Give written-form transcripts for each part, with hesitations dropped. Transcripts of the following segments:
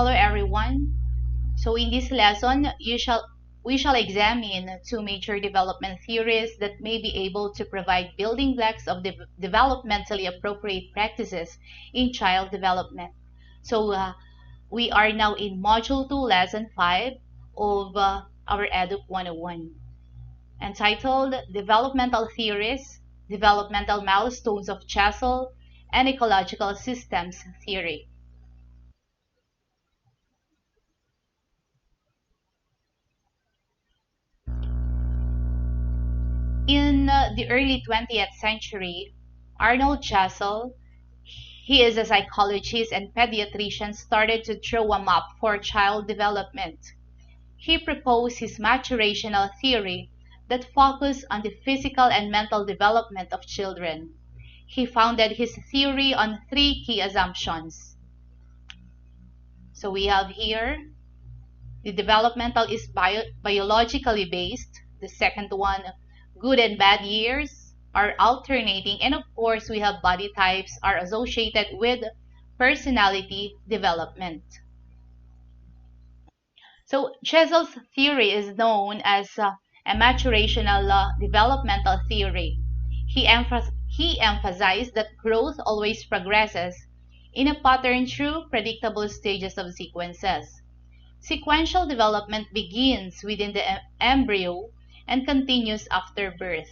Hello everyone. So in this lesson, we shall examine two major development theories that may be able to provide building blocks of developmentally appropriate practices in child development. So we are now in Module 2, Lesson 5 of our Educ 101, entitled Developmental Theories, Developmental Milestones of Gesell, and Ecological Systems Theory. In the early 20th century, Arnold Gesell, he is a psychologist and pediatrician, started to draw a map for child development. He proposed his maturational theory that focused on the physical and mental development of children. He founded his theory on three key assumptions. So we have here, the developmental is biologically based. The second one, good and bad years are alternating, and of course we have body types are associated with personality development. So Gesell's theory is known as a maturational developmental theory. He emphasized that growth always progresses in a pattern through predictable stages of sequences. Sequential development begins within the embryo and continues after birth.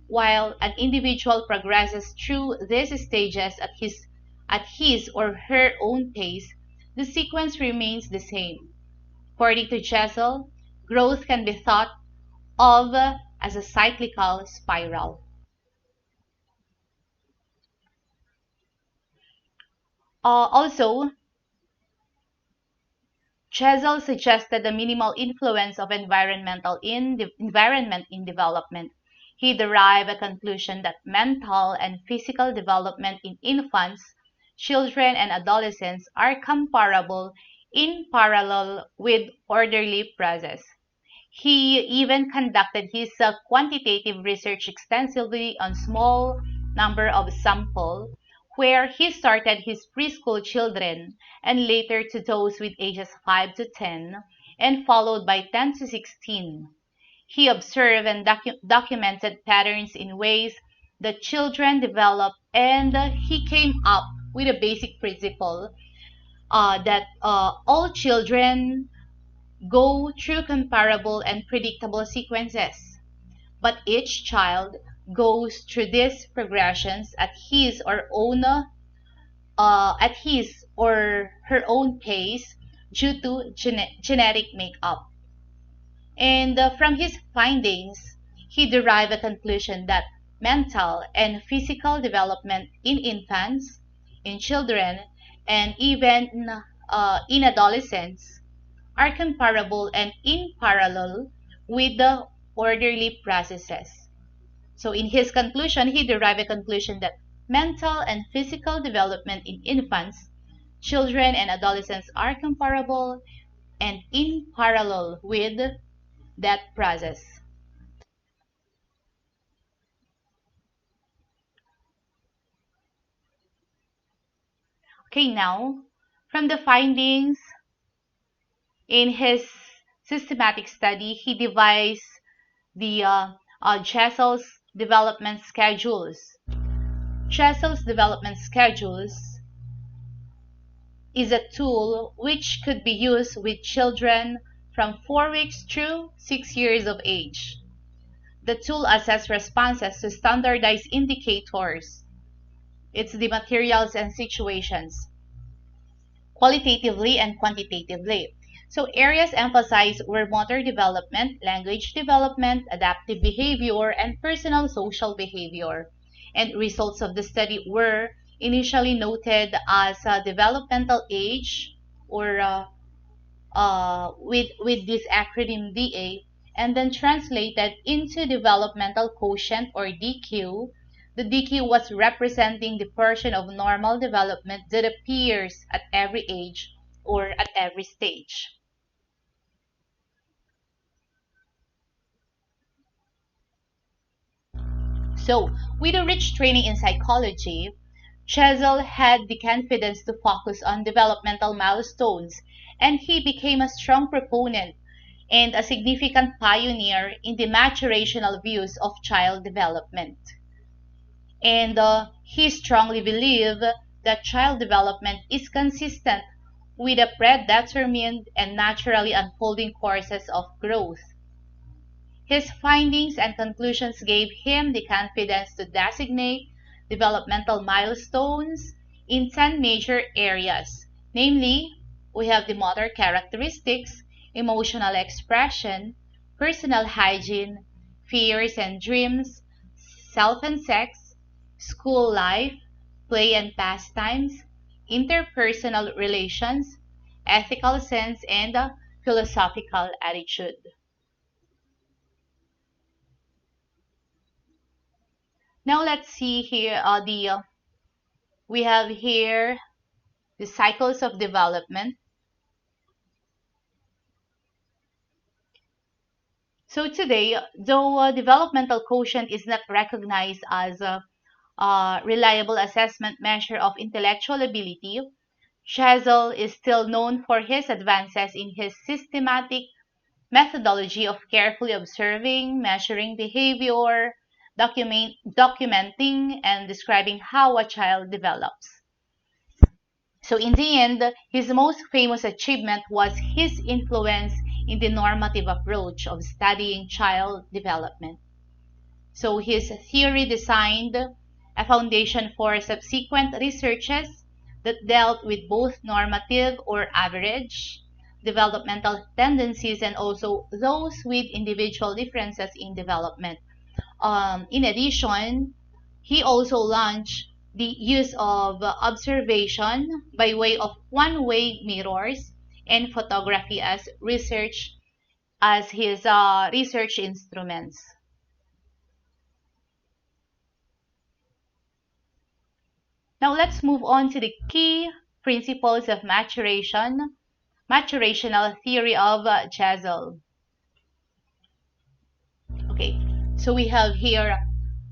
While an individual progresses through these stages at his or her own pace, the sequence remains the same. According to Gesell, growth can be thought of as a cyclical spiral. Also, Gesell suggested the minimal influence of environment in development. He derived a conclusion that mental and physical development in infants, children, and adolescents are comparable in parallel with orderly process. He even conducted his quantitative research extensively on small number of sample, where he started his preschool children and later to those with ages 5 to 10 and followed by 10 to 16. He observed and documented patterns in ways that children develop, and he came up with a basic principle that all children go through comparable and predictable sequences, but each child goes through these progressions at his or her own pace due to genetic makeup. And from his findings, he derived a conclusion that mental and physical development in infants, in children, and even in adolescents are comparable and in parallel with the orderly processes. So in his conclusion, he derived a conclusion that mental and physical development in infants, children, and adolescents are comparable and in parallel with that process. Okay, now, from the findings in his systematic study, he devised the Gesell's development schedules. Gesell's development schedules is a tool which could be used with children from 4 weeks through 6 years of age. The tool assesses responses to standardized indicators. It's the materials and situations, qualitatively and quantitatively. So areas emphasized were motor development, language development, adaptive behavior, and personal social behavior. And results of the study were initially noted as developmental age, or with this acronym DA, and then translated into developmental quotient, or DQ. The DQ was representing the portion of normal development that appears at every age or at every stage. So, with a rich training in psychology, Gesell had the confidence to focus on developmental milestones, and he became a strong proponent and a significant pioneer in the maturational views of child development. And he strongly believed that child development is consistent with a predetermined and naturally unfolding courses of growth. His findings and conclusions gave him the confidence to designate developmental milestones in 10 major areas. Namely, we have the motor characteristics, emotional expression, personal hygiene, fears and dreams, self and sex, school life, play and pastimes, interpersonal relations, ethical sense, and philosophical attitude. Now let's see here we have here the cycles of development. So today, though developmental quotient is not recognized as a reliable assessment measure of intellectual ability, Gesell is still known for his advances in his systematic methodology of carefully observing, measuring behavior, documenting, and describing how a child develops. So in the end, his most famous achievement was his influence in the normative approach of studying child development. So his theory designed a foundation for subsequent researches that dealt with both normative or average developmental tendencies and also those with individual differences in development. In addition, he also launched the use of observation by way of one-way mirrors and photography as his research instruments. Now let's move on to the key principles of maturational theory of Gesell. Okay, so we have here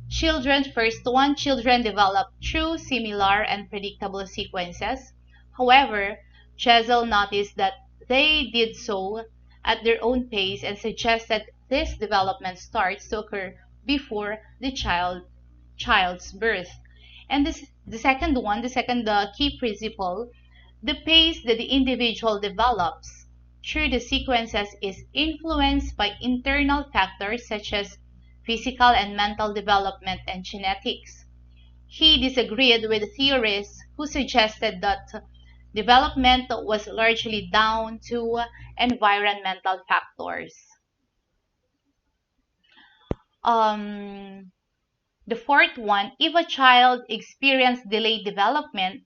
children develop through similar and predictable sequences. However, Gesell noticed that they did so at their own pace and suggested this development starts to occur before the child's birth. And the second key principle, the pace that the individual develops through the sequences is influenced by internal factors such as physical and mental development and genetics. He disagreed with theorists who suggested that development was largely down to environmental factors. The fourth one, if a child experienced delayed development,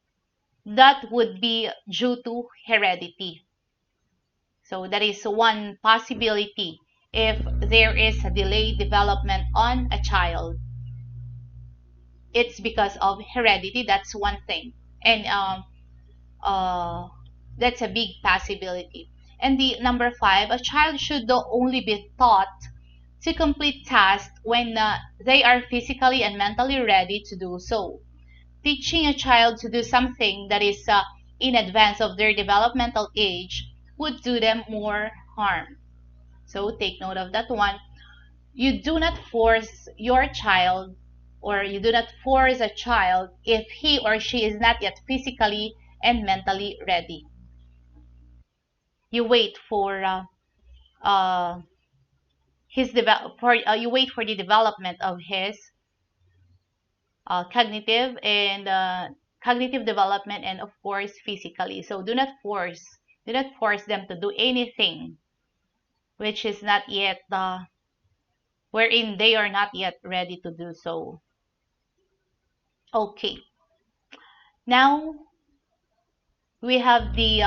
that would be due to heredity. So that is one possibility if there is a delayed development on a child. It's because of heredity, that's one thing. And that's a big possibility. And the number 5, a child should only be taught to complete tasks when they are physically and mentally ready to do so. Teaching a child to do something that is in advance of their developmental age would do them more harm. So take note of that one. You do not force your child, or you do not force a child if he or she is not yet physically and mentally ready. You wait for you wait for the development of his cognitive development, and of course physically. So do not force them to do anything which is not yet wherein they are not yet ready to do so. Okay, now we have the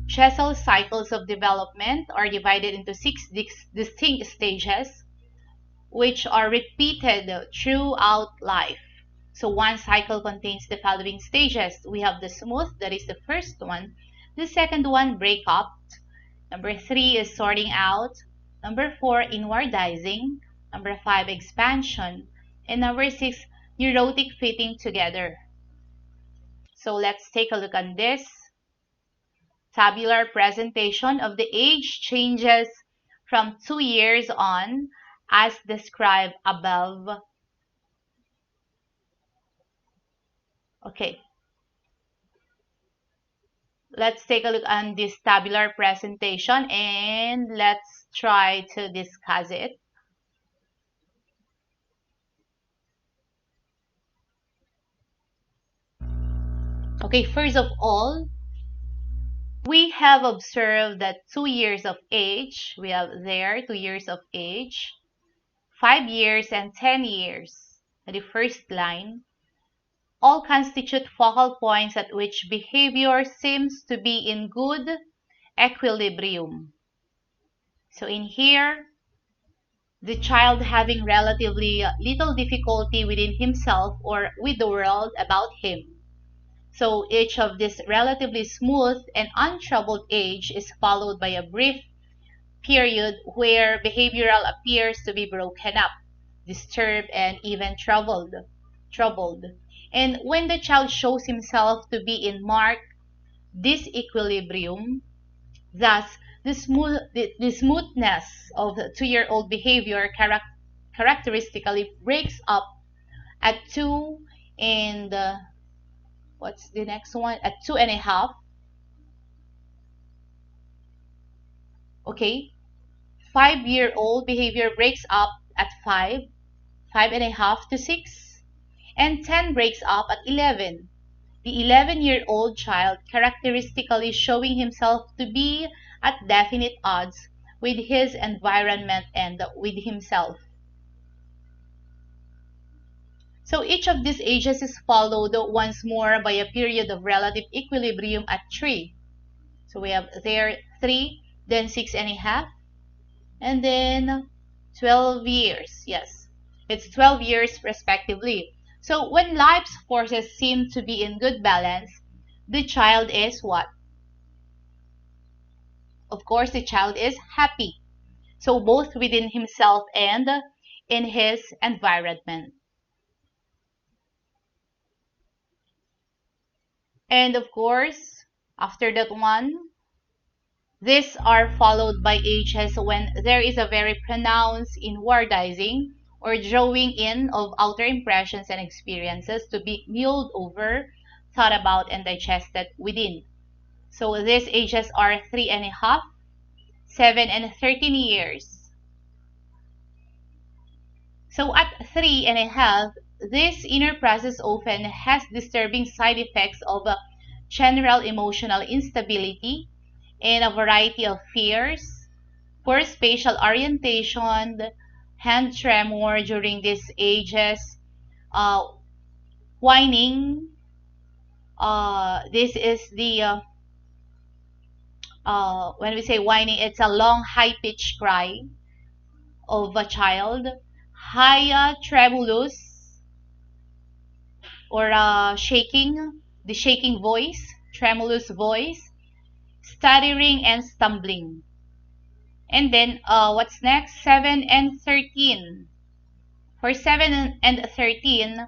Gesell cycles of development are divided into 6 distinct stages which are repeated throughout life. So one cycle contains the following stages. We have the smooth, that is the first one. The second one, break up. Number 3 is sorting out. Number 4, inwardizing. Number 5, expansion. And number 6, neurotic fitting together. So let's take a look at this tabular presentation of the age changes from 2 years on as described above. Okay, let's take a look at this tabular presentation and let's try to discuss it. Okay, first of all, we have observed that 2 years of age, we have there 2 years of age, 5 years and 10 years, the first line, all constitute focal points at which behavior seems to be in good equilibrium. So in here, the child having relatively little difficulty within himself or with the world about him. So each of this relatively smooth and untroubled age is followed by a brief period where behavioral appears to be broken up, disturbed, and even troubled. And when the child shows himself to be in marked disequilibrium, thus the smoothness of the 2-year-old behavior characteristically breaks up at 2 and what's the next one? At 2.5. Okay. 5-year-old behavior breaks up at 5, 5.5 to 6, and 10 breaks up at 11. The 11-year-old child characteristically showing himself to be at definite odds with his environment and with himself. So each of these ages is followed once more by a period of relative equilibrium at 3. So we have there 3, then 6.5, and then 12 years. Yes, it's 12 years respectively. So when life's forces seem to be in good balance, the child is what? Of course, the child is happy. So both within himself and in his environment. And of course, after that one, these are followed by ages when there is a very pronounced inwardizing or drawing in of outer impressions and experiences to be mulled over, thought about, and digested within. So these ages are 3.5, 7, and 13 years. So at 3.5, this inner process often has disturbing side effects of general emotional instability and a variety of fears, poor spatial orientation, hand tremor during these ages, whining. This is the when we say whining, it's a long high-pitched cry of a child, high tremulous or shaking, the shaking voice, tremulous voice, stuttering and stumbling. And then what's next? 7 and 13. For 7 and 13,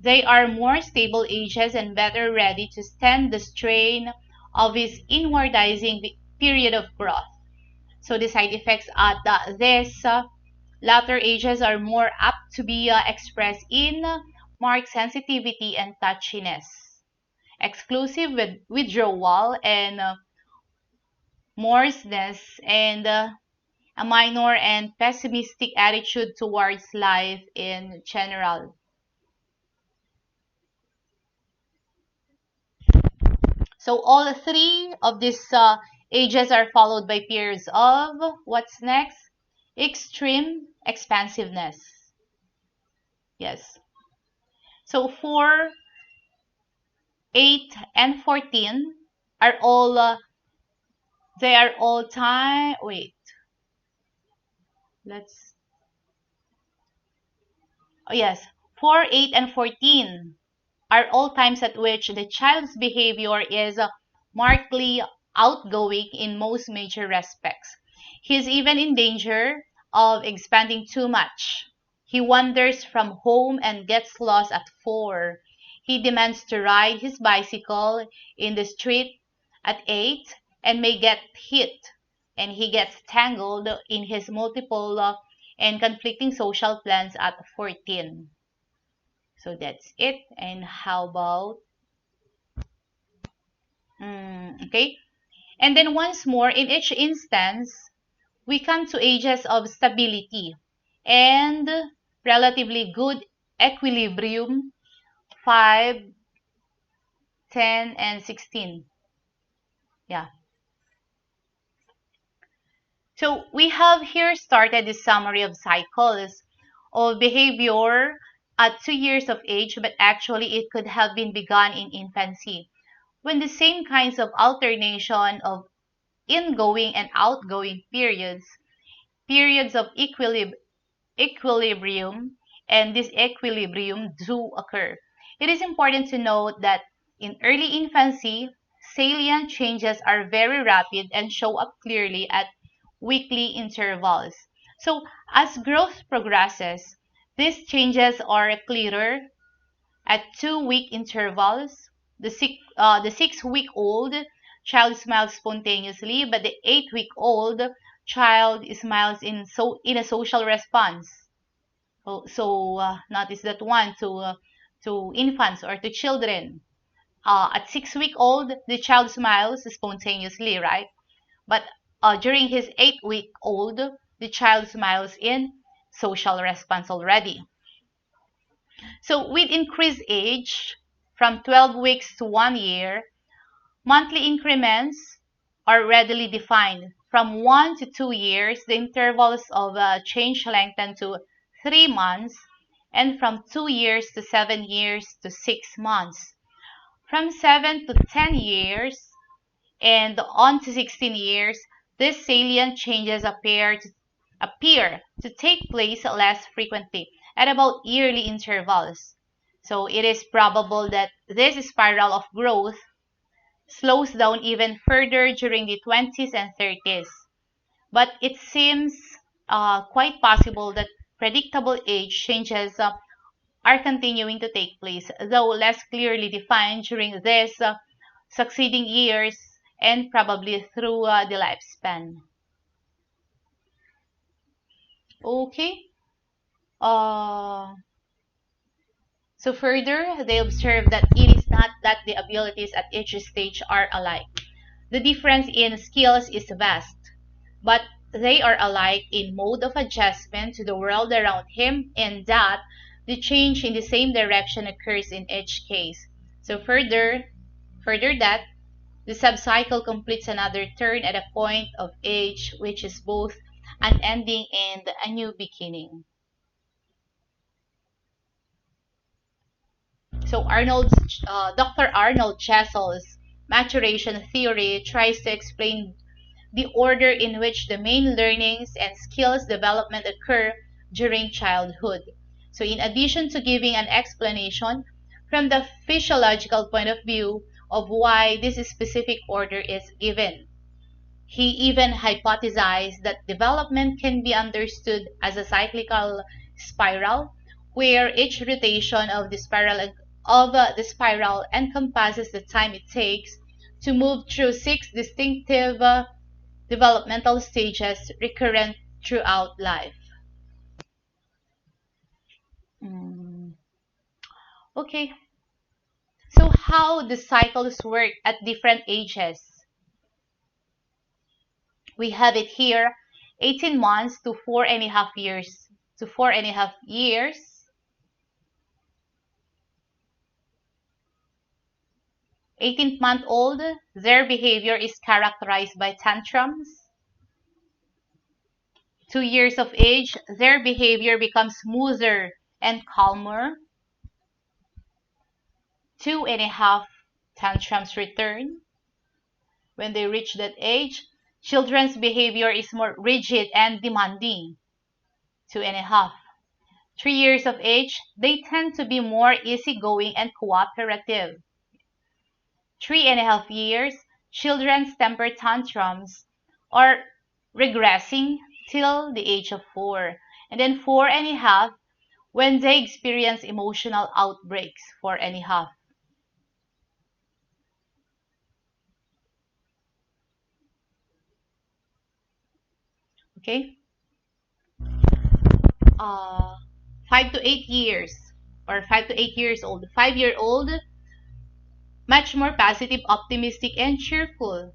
they are more stable ages and better ready to stand the strain of his inwardizing period of growth. So the side effects at these latter ages are more apt to be expressed in marked sensitivity and touchiness, exclusive with withdrawal and morseness, and a minor and pessimistic attitude towards life in general. So all three of these ages are followed by periods of, what's next? Extreme expansiveness. Yes. So 4, 8, and 14 are all, they are all time, wait. Oh yes, 4, 8, and 14 are all times at which the child's behavior is markedly outgoing in most major respects. He is even in danger of expanding too much. He wanders from home and gets lost at 4. He demands to ride his bicycle in the street at 8 and may get hit. And he gets tangled in his multiple and conflicting social plans at 14. So that's it. And how about, okay. And then once more, in each instance, we come to ages of stability and relatively good equilibrium, 5, 10, and 16. Yeah. So we have here started the summary of cycles of behavior at 2 years of age, but actually it could have been begun in infancy, when the same kinds of alternation of ingoing and outgoing periods, periods of equilibrium and disequilibrium do occur. It is important to note that in early infancy, salient changes are very rapid and show up clearly at weekly intervals. So, as growth progresses, these changes are clearer at 2-week intervals. The 6-week-old child smiles spontaneously, but the 8-week-old child smiles in a social response. So notice that one to infants or to children. At 6-week-old, the child smiles spontaneously, right? But during his 8-week-old, the child smiles in social response already. So with increased age, from 12 weeks to 1 year, monthly increments are readily defined. From 1 to 2 years, the intervals of change lengthen to 3 months, and from 2 years to 7 years to 6 months. From 7 to 10 years and on to 16 years, these salient changes appear to take place less frequently at about yearly intervals. So it is probable that this spiral of growth slows down even further during the 20s and 30s. But it seems quite possible that predictable age changes are continuing to take place, though less clearly defined during these succeeding years and probably through the lifespan. Okay. Uh, so further, they observe that it is not that the abilities at each stage are alike. The difference in skills is vast, but they are alike in mode of adjustment to the world around him, and that the change in the same direction occurs in each case. So further that the subcycle completes another turn at a point of age which is both an ending and a new beginning. So Dr. Arnold Gesell's maturation theory tries to explain the order in which the main learnings and skills development occur during childhood. So in addition to giving an explanation from the physiological point of view of why this specific order is given, he even hypothesized that development can be understood as a cyclical spiral, where each rotation of the spiral encompasses the time it takes to move through 6 distinctive developmental stages recurrent throughout life. Okay, so how the cycles work at different ages? We have it here, 18 months to 4.5 years. 18-month-old, their behavior is characterized by tantrums. 2 years of age, their behavior becomes smoother and calmer. 2.5 tantrums return. When they reach that age, children's behavior is more rigid and demanding. 2.5. 3 years of age, they tend to be more easygoing and cooperative. 3.5 years, children's temper tantrums are regressing till the age of 4. And then 4.5, when they experience emotional outbreaks for any half. Okay? Uh, 5 to 8 years, or 5 to 8 years old. 5-year old, much more positive, optimistic, and cheerful.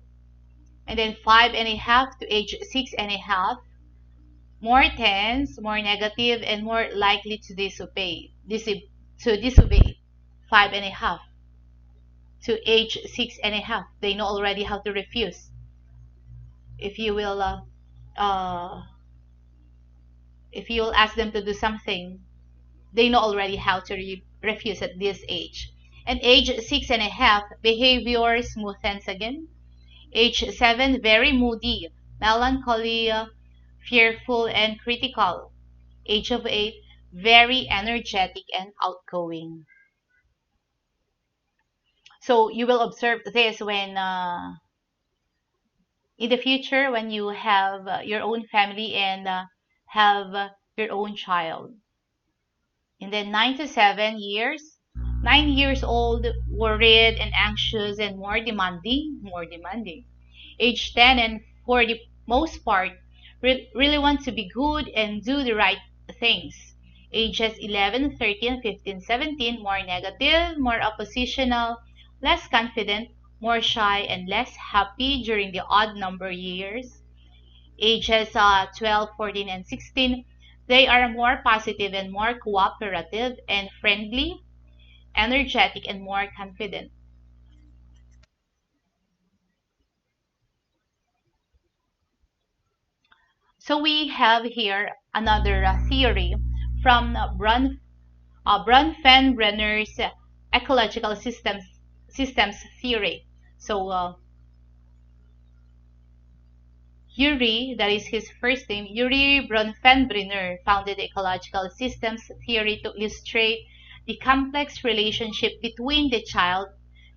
And then 5.5 to age 6.5, more tense, more negative, and more likely to disobey. To disobey. 5.5 to age 6.5, they know already how to refuse. If you will, uh, if you will ask them to do something, they know already how to refuse at this age. And age 6.5, behavior smoothens again. Age 7, very moody, melancholy, fearful, and critical. Age of 8, very energetic and outgoing. So you will observe this when in the future when you have your own family and have your own child. And then 9 to 7 years, 9 years old, worried and anxious and more demanding. Age 10, and for the most part, really want to be good and do the right things. Ages 11, 13, 15, 17, more negative, more oppositional, less confident, more shy, and less happy during the odd number years. Ages 12, 14, and 16, they are more positive and more cooperative and friendly, energetic, and more confident. So we have here another theory from Bronfenbrenner's ecological systems theory. So Yuri, that is his first name, Yuri Bronfenbrenner founded the ecological systems theory to illustrate the complex relationship between the child,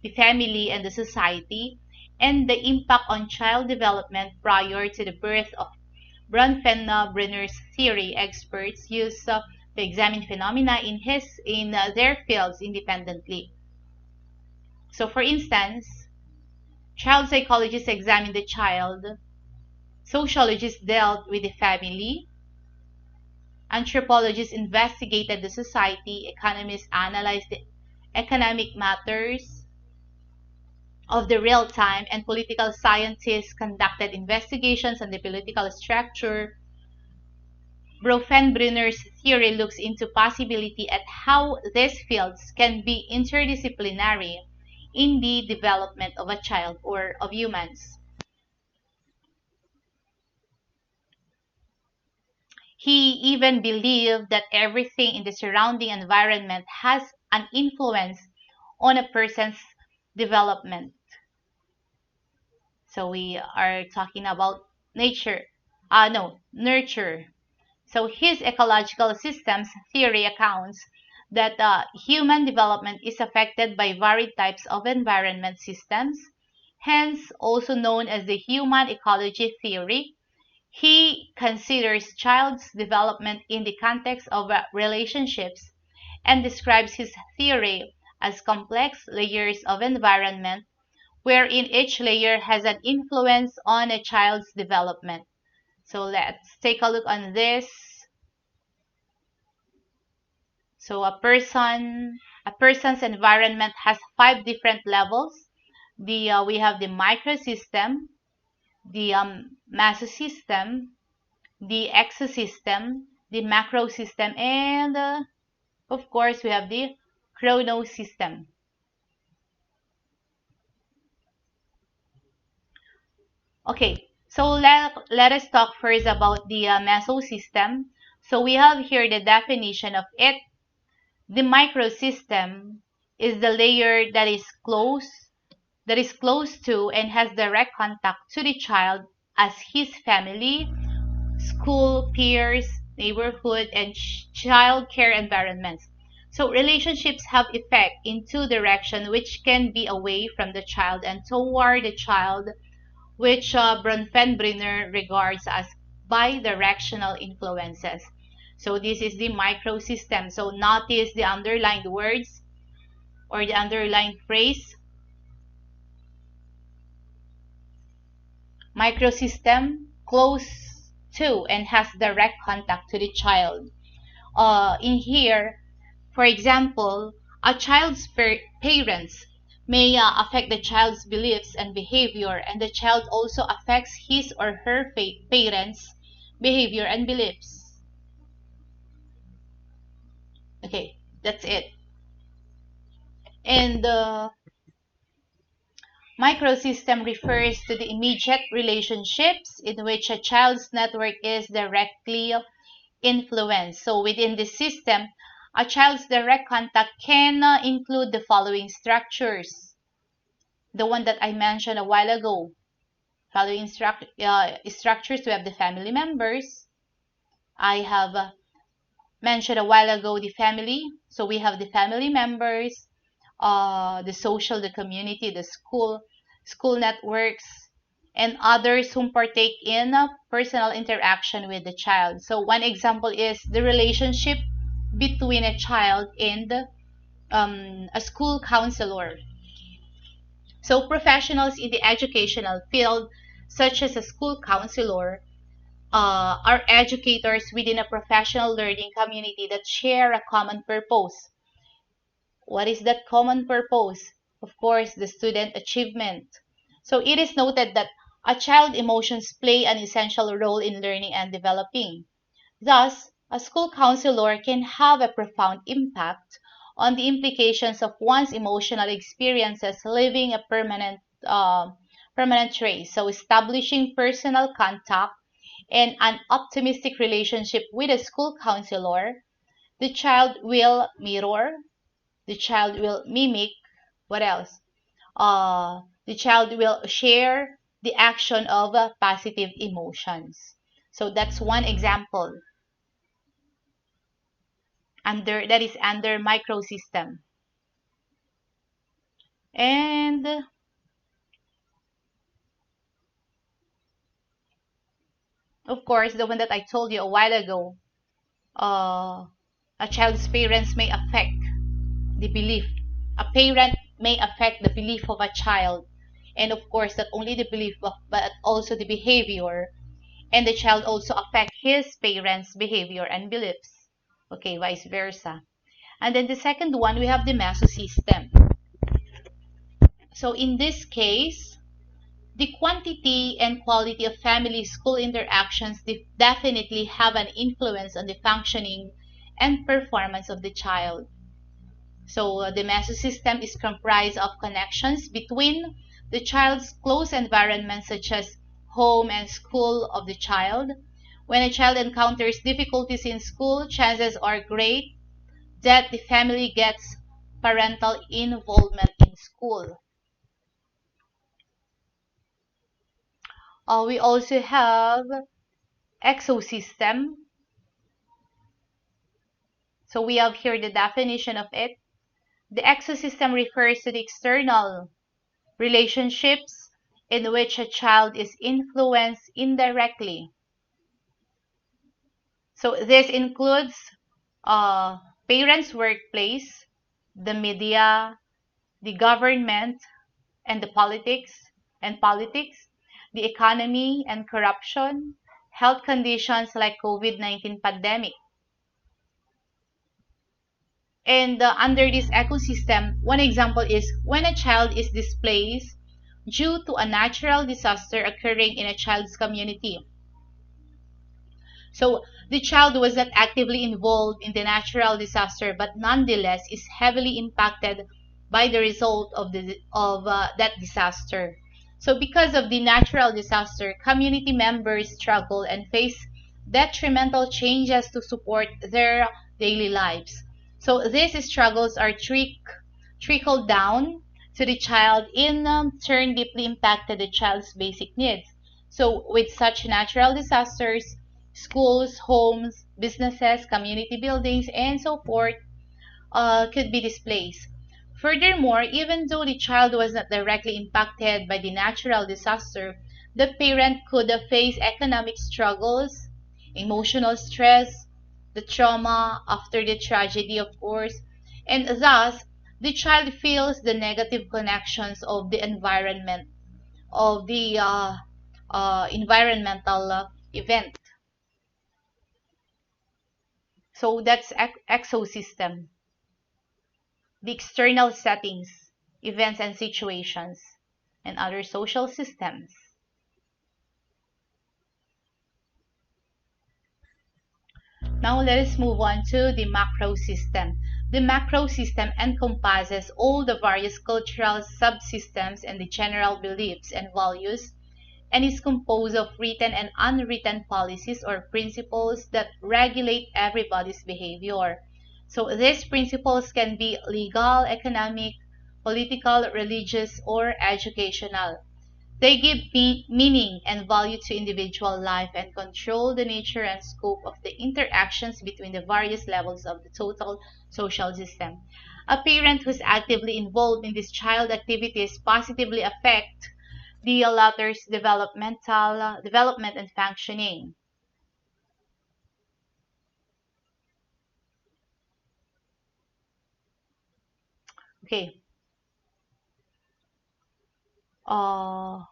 the family, and the society, and the impact on child development prior to the birth of Bronfenbrenner's theory. Experts use to examine phenomena in their fields independently. So, for instance, child psychologists examine the child, sociologists dealt with the family, anthropologists investigated the society, economists analyzed the economic matters of the real time, and political scientists conducted investigations on the political structure. Bronfenbrenner's theory looks into possibility at how these fields can be interdisciplinary in the development of a child or of humans. He even believed that everything in the surrounding environment has an influence on a person's development. So we are talking about nature. No, nurture. So his ecological systems theory accounts that human development is affected by varied types of environment systems, hence also known as the human ecology theory. He considers child's development in the context of relationships and describes his theory as complex layers of environment wherein each layer has an influence on a child's development. So let's take a look on this. So a person's environment has 5 different levels. We have the microsystem, the mesosystem, the exosystem, the macrosystem, and of course we have the chronosystem. Okay, so let us talk first about the mesosystem. So we have here the definition of it. The microsystem is the layer that is close to and has direct contact to the child as his family, school, peers, neighborhood, and child care environments. So relationships have effect in two directions, which can be away from the child and toward the child, which Bronfenbrenner regards as bidirectional influences. So this is the microsystem. So notice the underlined words or the underlined phrase. Microsystem, close to and has direct contact to the child. In here, for example, a child's parents may affect the child's beliefs and behavior, and the child also affects his or her parents' behavior and beliefs. Okay, that's it. And the microsystem refers to the immediate relationships in which a child's network is directly influenced. So within the system, a child's direct contact can include the following structures. The one that I mentioned a while ago. Following structures, we have the family members. I have mentioned a while ago the family. So we have the family members, the social, the community, the school networks, and others whom partake in personal interaction with the child. So one example is the relationship between a child and a school counselor. So professionals in the educational field, such as a school counselor, are educators within a professional learning community that share a common purpose. What is that common purpose? Of course, the student achievement. So it is noted that a child's emotions play an essential role in learning and developing. Thus, a school counselor can have a profound impact on the implications of one's emotional experiences, leaving a permanent trace. So establishing personal contact and an optimistic relationship with a school counselor, the child will mirror, the child will mimic, what else? The child will share the action of positive emotions. So that's one example. That is under microsystem. And of course, the one that I told you a while ago, a child's parents may affect the belief. A parent may affect the belief of a child, and of course, not only the belief, but also the behavior, and the child also affect his parents' behavior and beliefs. Okay, vice versa. And then the second one, we have the mesosystem. So in this case, the quantity and quality of family-school interactions definitely have an influence on the functioning and performance of the child. So the mesosystem is comprised of connections between the child's close environment, such as home and school of the child. When a child encounters difficulties in school, chances are great that the family gets parental involvement in school. We also have exosystem. So we have here the definition of it. The exosystem refers to the external relationships in which a child is influenced indirectly. So this includes parents' workplace, the media, the government, and the politics, the economy and corruption, health conditions like COVID-19 pandemic. And under this ecosystem, one example is when a child is displaced due to a natural disaster occurring in a child's community. So the child was not actively involved in the natural disaster, but nonetheless is heavily impacted by the result of that disaster. So because of the natural disaster, community members struggle and face detrimental changes to support their daily lives. So these struggles are trickled down to the child, in turn deeply impacted the child's basic needs. So with such natural disasters, schools, homes, businesses, community buildings, and so forth could be displaced. Furthermore, even though the child was not directly impacted by the natural disaster, the parent could face economic struggles, emotional stress, the trauma after the tragedy, of course, and thus the child feels the negative connections of the environment, of the environmental event. So that's exosystem, the external settings, events and situations, and other social systems. Now let us move on to the macro system. The macro system encompasses all the various cultural subsystems and the general beliefs and values, and is composed of written and unwritten policies or principles that regulate everybody's behavior. So these principles can be legal, economic, political, religious, or educational. They give meaning and value to individual life and control the nature and scope of the interactions between the various levels of the total social system. A parent who is actively involved in these child activities positively affect the latter's developmental development and functioning. Okay. Uh,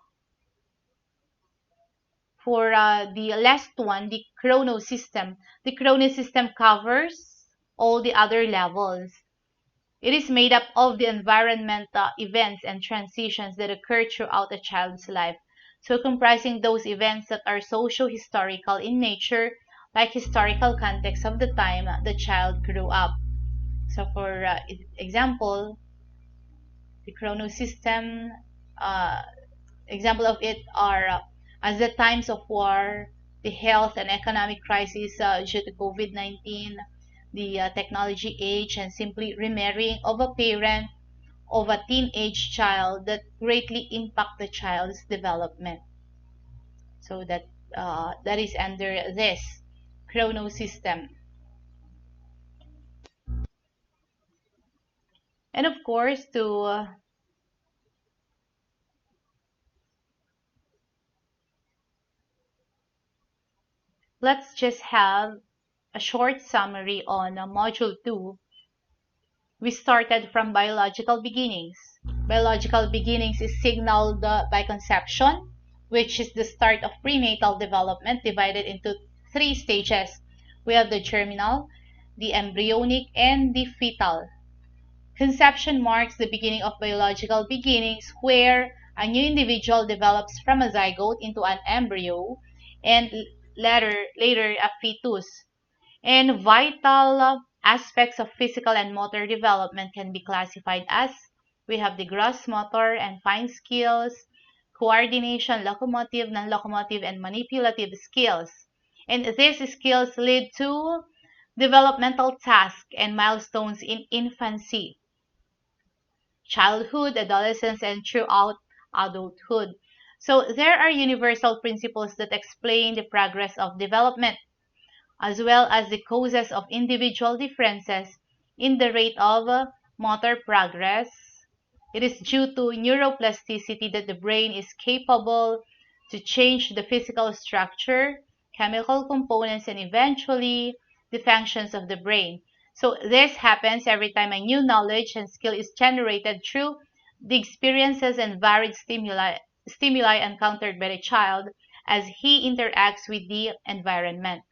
for the last one, the chrono system. The chrono system covers all the other levels. It is made up of the environmental events and transitions that occur throughout a child's life. So comprising those events that are socio-historical in nature, like historical context of the time the child grew up. So for example, the chrono system, uh, example of it are as the times of war, the health and economic crisis due to COVID-19, the technology age, and simply remarrying of a parent of a teenage child that greatly impact the child's development. So that is under this chrono system. And of course, to let's just have a short summary on module 2. We started from biological beginnings. Biological beginnings is signaled by conception, which is the start of prenatal development divided into three stages. We have the germinal, the embryonic, and the fetal. Conception marks the beginning of biological beginnings where a new individual develops from a zygote into an embryo and later a fetus. And vital aspects of physical and motor development can be classified as we have the gross motor and fine skills, coordination, locomotive, non-locomotive, and manipulative skills. And these skills lead to developmental tasks and milestones in infancy, childhood, adolescence, and throughout adulthood. So there are universal principles that explain the progress of development as well as the causes of individual differences in the rate of motor progress. It is due to neuroplasticity that the brain is capable to change the physical structure, chemical components, and eventually the functions of the brain. So this happens every time a new knowledge and skill is generated through the experiences and varied stimuli encountered by the child as he interacts with the environment.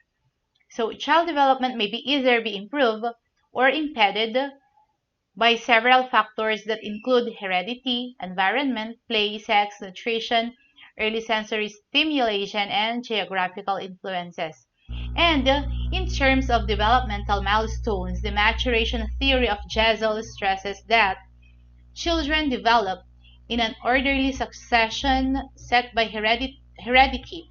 So child development may be either be improved or impeded by several factors that include heredity, environment, play, sex, nutrition, early sensory stimulation, and geographical influences. And in terms of developmental milestones, the maturation theory of Gesell stresses that children develop in an orderly succession set by heredity,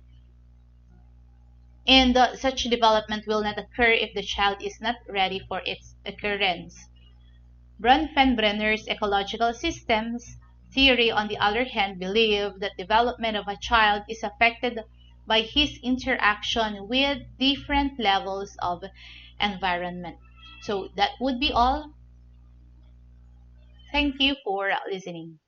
and such development will not occur if the child is not ready for its occurrence. Bronfenbrenner's ecological systems theory, on the other hand, believe that development of a child is affected by his interaction with different levels of environment. So that would be all. Thank you for listening.